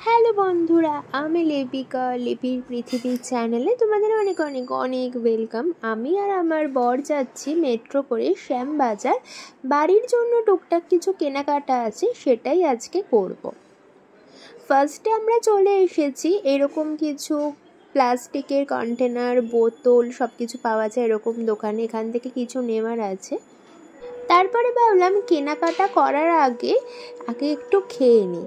Hello বন্ধুরা, আমি লিপিকা। লিপির পৃথিবীর চ্যানেলে তোমাদের অনেক অনেক অনেক ওয়েলকাম। আমি আর আমার বর যাচ্ছি মেট্রো করে শ্যামবাজার। বাড়ির জন্য টুকটাক কিছু কেনাকাটা আছে, সেটাই আজকে করব। ফার্স্টে আমরা চলে এসেছি এরকম কিছু প্লাস্টিকের কন্টেনার, বোতল সব কিছু পাওয়া যায় এরকম দোকানে। এখান থেকে কিছু নেওয়ার আছে। তারপরে ভাবলাম কেনাকাটা করার আগে একটু খেয়ে নিই।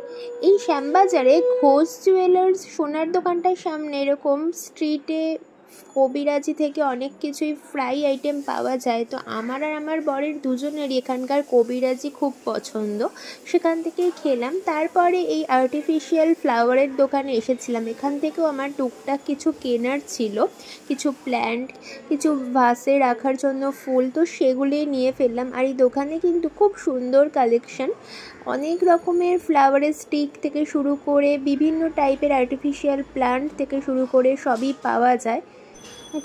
এই শ্যামবাজারে ঘোষ জুয়েলার্স সোনার দোকানটার সামনে এরকম স্ট্রিটে কবিরাজি থেকে অনেক কিছুই ফ্রাই আইটেম পাওয়া যায়। তো আমার আর আমার বরের দুজনেরই এখানকার কবিরাজি খুব পছন্দ, সেখান থেকেই খেলাম। তারপরে এই আর্টিফিশিয়াল ফ্লাওয়ারের দোকানে এসেছিলাম। এখান থেকেও আমার টুকটাক কিছু কেনার ছিল, কিছু প্ল্যান্ট, কিছু ভাসে রাখার জন্য ফুল, তো সেগুলোই নিয়ে ফেললাম। আর এই দোকানে কিন্তু খুব সুন্দর কালেকশন, অনেক রকমের ফ্লাওয়ারের স্টিক থেকে শুরু করে বিভিন্ন টাইপের আর্টিফিশিয়াল প্ল্যান্ট থেকে শুরু করে সবই পাওয়া যায়।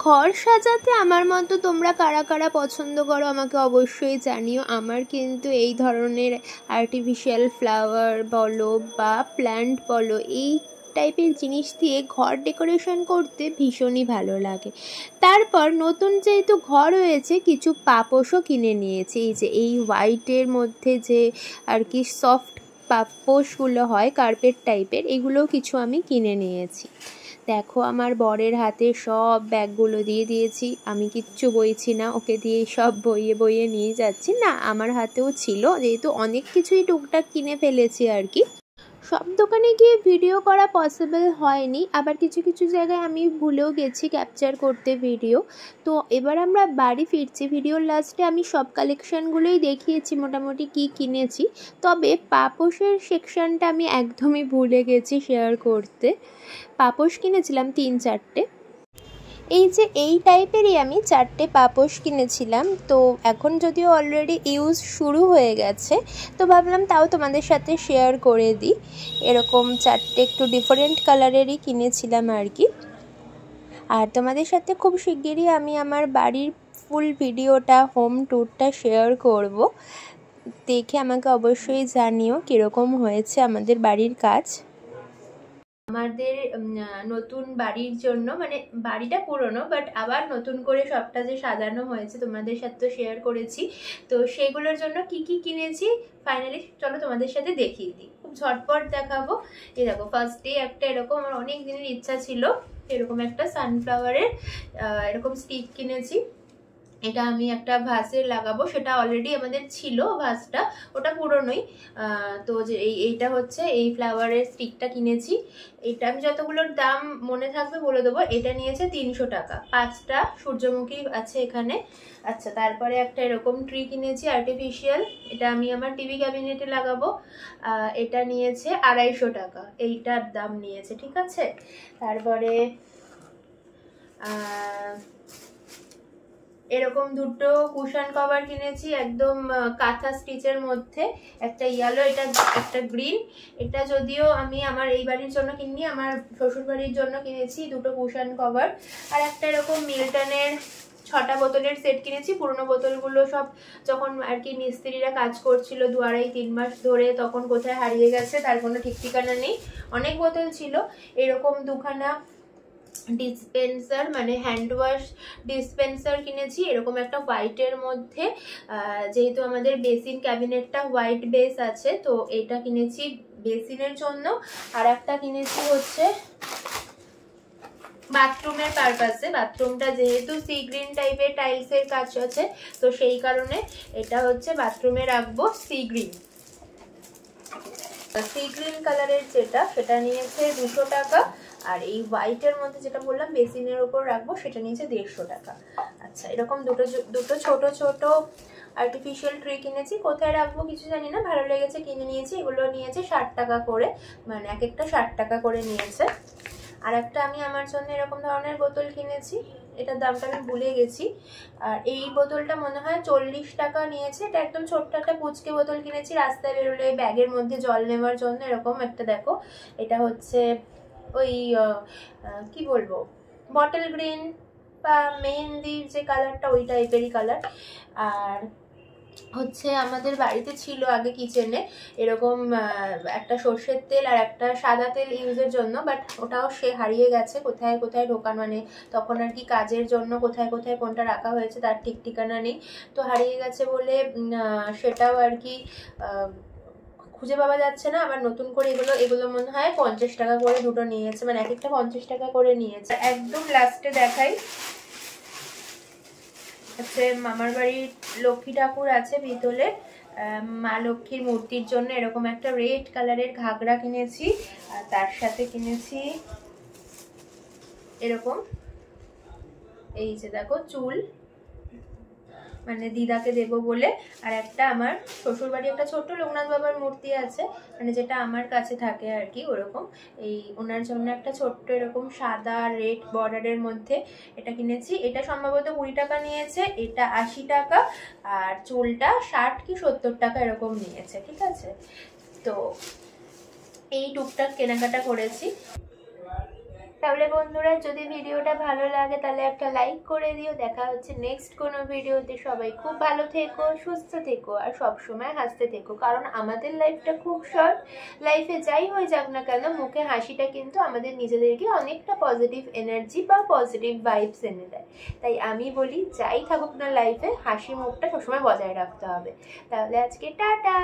ঘর সাজাতে আমার মতো তোমরা কারা কারা পছন্দ করো আমাকে অবশ্যই জানিও। আমার কিন্তু এই ধরনের আর্টিফিশিয়াল ফ্লাওয়ার বলো বা প্ল্যান্ট বলো, এই টাইপের জিনিস দিয়ে ঘর ডেকোরেশন করতে ভীষণই ভালো লাগে। তারপর নতুন যেহেতু ঘর হয়েছে, কিছু পাপোশও কিনে নিয়েছি। এই যে এই হোয়াইটের মধ্যে যে আর কি সফট পাপোশগুলো হয় কার্পেট টাইপের, এগুলোও কিছু আমি কিনে নিয়েছি। দেখো আমার বরের হাতে সব ব্যাগগুলো দিয়ে দিয়েছি, আমি কিচ্ছু বইছি না, ওকে দিয়ে সব বইয়ে বইয়ে নিয়ে যাচ্ছি। না, আমার হাতেও ছিল, যেহেতু অনেক কিছুই টুকটাক কিনে ফেলেছি আর কি। সব দোকানে গিয়ে ভিডিও করা পসিবল হয়নি, আবার কিছু কিছু জায়গায় আমি ভুলেও গেছি ক্যাপচার করতে ভিডিও। তো এবার আমরা বাড়ি ফিরছি। ভিডিওর লাস্টে আমি সব কালেকশানগুলোই দেখিয়েছি মোটামুটি কি কিনেছি, তবে পাপোশের সেকশানটা আমি একদমই ভুলে গেছি শেয়ার করতে। পাপোশ কিনেছিলাম 3-4টে। এই যে এই টাইপেরই আমি 4টে পাপোশ কিনেছিলাম। তো এখন যদিও অলরেডি ইউজ শুরু হয়ে গেছে, তো ভাবলাম তাও তোমাদের সাথে শেয়ার করে দিই। এরকম 4টে একটু ডিফারেন্ট কালারেরই কিনেছিলাম আর কি। আর তোমাদের সাথে খুব শিগগিরই আমি আমার বাড়ির ফুল ভিডিওটা, হোম ট্যুরটা শেয়ার করব। দেখে আমাকে অবশ্যই জানিও কীরকম হয়েছে আমাদের বাড়ির কাজ। আমাদের নতুন বাড়ির জন্য, মানে বাড়িটা পুরনো বাট আবার নতুন করে সবটা যে সাজানো হয়েছে তোমাদের সাথে শেয়ার করেছি। তো সেগুলোর জন্য কি কি কিনেছি ফাইনালি চলো তোমাদের সাথে দেখিয়ে দিই, খুব ঝটপট দেখাবো। এই দেখো, ফার্স্টে একটা এরকম, আমার অনেক দিনের ইচ্ছা ছিল এরকম একটা সানফ্লাওয়ারের এরকম স্টিক কিনেছি। এটা আমি একটা ভাসে লাগাবো, সেটা অলরেডি আমাদের ছিল ভাসটা, ওটা পুরনোই। তো যে এইটা হচ্ছে এই ফ্লাওয়ারের স্টিকটা কিনেছি। এটা আমি যতগুলোর দাম মনে থাকবে বলে দেবো। এটা নিয়েছে 300 টাকা, 5টা সূর্যমুখী আছে এখানে। আচ্ছা, তারপরে একটা এরকম ট্রি কিনেছি আর্টিফিশিয়াল, এটা আমি আমার টিভি ক্যাবিনেটে লাগাবো। এটা নিয়েছে 250 টাকা, এইটার দাম নিয়েছে, ঠিক আছে। তারপরে এরকম দুটো কুশন কভার কিনেছি একদম কাঁথা স্টিচের মধ্যে, একটা ইয়েলো, এটা একটা গ্রিন। এটা যদিও আমি আমার এই বাড়ির জন্য কিনিনি, আমার শ্বশুর বাড়ির জন্য কিনেছি দুটো কুশন কভার। আর একটা এরকম মিল্টনের 6টা বোতলের সেট কিনেছি। পুরোনো বোতলগুলো সব যখন আর কি মিস্ত্রিরা কাজ করছিল 2-3 মাস ধরে, তখন কোথায় হারিয়ে গেছে তার কোনো ঠিক ঠিকানা নেই। অনেক বোতল ছিল। এরকম দুখানা ডিসপেন্সার, মানে হ্যান্ড ওয়াশ ডিসপেন্সার কিনেছি এরকম একটা হোয়াইটের মধ্যে। যেহেতু আমাদের বেসিন ক্যাবিনেটটা হোয়াইট বেস আছে, তো এটা কিনেছি বেসিনের জন্য। আর একটা কিনেছি হচ্ছে বাথরুমের পারপাসে। বাথরুমটা যেহেতু সি গ্রিন টাইপের টাইলসের কাজ আছে, তো সেই কারণে এটা হচ্ছে বাথরুমে রাখবো সি গ্রিন কালারের যেটা, সেটা নিয়েছে 200 টাকা। আর এই হোয়াইটের মধ্যে যেটা বললাম বেসিনের উপর রাখবো, সেটা নিয়েছে 150 টাকা। আচ্ছা, এরকম দুটো ছোট ছোট আর্টিফিশিয়াল ট্রি কিনেছি। কোথায় রাখবো কিছু জানি না, ভালো লেগেছে কিনে নিয়েছি। এগুলো নিয়েছে 60 টাকা করে, মানে এক একটা 60 টাকা করে নিয়েছে। আর একটা আমি আমার জন্য এরকম ধরনের বোতল কিনেছি, এটার দামটা আমি ভুলে গেছি। আর এই বোতলটা মনে হয় 40 টাকা নিয়েছে। এটা একদম ছোট্ট একটা পুচকে বোতল কিনেছি, রাস্তায় বেরোলে ব্যাগের মধ্যে জল নেওয়ার জন্য। এরকম একটা দেখো, এটা হচ্ছে ওই কি বলবো, বটল গ্রিন বা মেহেন্দির যে কালারটা, ওই টাইপেরই কালার। আর হচ্ছে আমাদের বাড়িতে ছিল আগে কিচেনে এরকম একটা সর্ষের তেল আর একটা সাদা তেল ইউজের জন্য, বাট ওটাও সে হারিয়ে গেছে কোথায় কোথায় ঢোকান, মানে তখন আর কি কাজের জন্য কোথায় কোথায় কোনটা রাখা হয়েছে তার ঠিক ঠিকানা নেই। তো হারিয়ে গেছে বলে সেটাও আর কি খুঁজে পাওয়া যাচ্ছে না। আবার নতুন করে এগুলো মনে হয় 50 টাকা করে দুটো নিয়েছে, মানে এক একটা 50 টাকা করে নিয়েছে। একদম লাস্টে দেখাই হচ্ছে মামার বাড়ির লক্ষ্মী ঠাকুর আছে পিতলে, মা লক্ষ্মীর মূর্তির জন্য এরকম একটা রেড কালারের ঘাগরা কিনেছি, আর তার সাথে কিনেছি এরকম এই যে দেখো চুল, মানে দিদাকে দেবো বলে। আর একটা আমার শ্বশুর বাড়ি একটা ছোট্ট লোকনাথ বাবার মূর্তি আছে, মানে যেটা আমার কাছে থাকে আর কি ওরকম, এই ওনার জন্য একটা ছোট্ট এরকম সাদা রেড বর্ডারের মধ্যে এটা কিনেছি। এটা সম্ভবত 20 টাকা নিয়েছে, এটা 80 টাকা, আর চুলটা 60 কি 70 টাকা এরকম নিয়েছে। ঠিক আছে, তো এই টুকটাক কেনাকাটা করেছি। তাহলে বন্ধুরা যদি ভিডিওটা ভালো লাগে তাহলে একটা লাইক করে দিও। দেখা হচ্ছে নেক্সট কোনো ভিডিওতে। সবাই খুব ভালো থেকো, সুস্থ থেকো, আর সবসময় হাসতে থেকো, কারণ আমাদের লাইফটা খুব শর্ট। লাইফে যাই হয়ে যাক না কেন, মুখে হাসিটা কিন্তু আমাদের নিজেদেরকে অনেকটা পজিটিভ এনার্জি বা পজিটিভ ভাইবস এনে দেয়। তাই আমি বলি যাই থাকুক না লাইফে, হাসি মুখটা সবসময় বজায় রাখতে হবে। তাহলে আজকে টাটা।